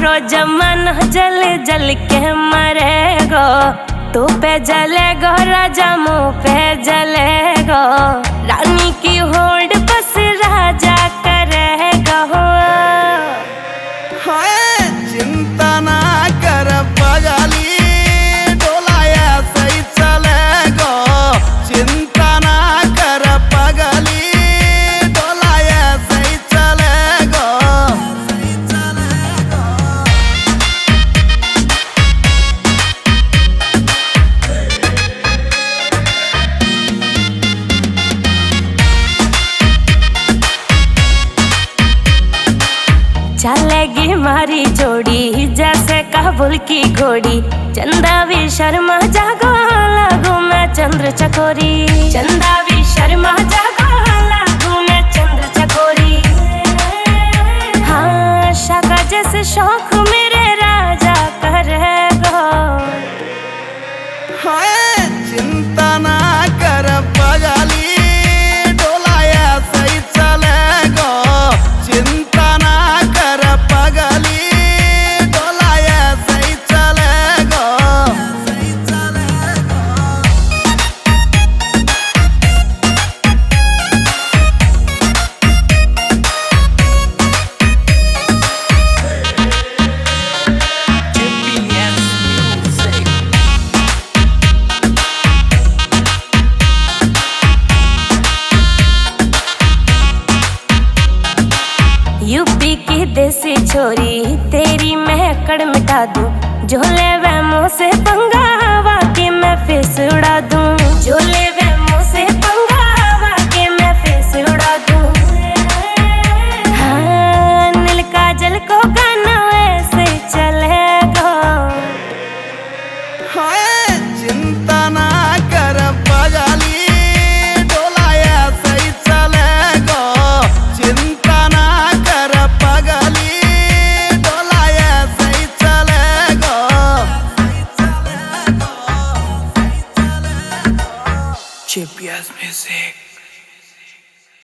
सारो जमाना जल जल के मरेगो। तू पे जलेगो राजा मुँह पे जलेगो। रानी की होड़ बस राजा करेगा। चिंता ना कर पगली, डोलाया सही चलेगो। चिंता ना कर पगली, डोलाया सही चलेगो। चलेगी मारी जोड़ी जैसे काबुल की घोड़ी। चंदा भी शर्मा जागो लागू मैं चंद्र चकोरी। चंदा भी शर्मा जागो लागू मैं चंद्र चकोरी। हाँ शाका जैसे शौक मेरे राजा करेगो। चिंता ना कर पगली, डोलाया सही चलेगो। चिंता ना कर पगली, डोलाया सही चलेगो। यूपी की देसी छोरी तेरी महकड़ मिटा दूं। झोले वे मुँह से पंगा हवा के मैं फेस उड़ा दूं। झोले वे मुँह से पंगा हवा के मैं फेस उड़ा दूं। हाँ नील काजल को गाना वैसे चलेगा। चिंता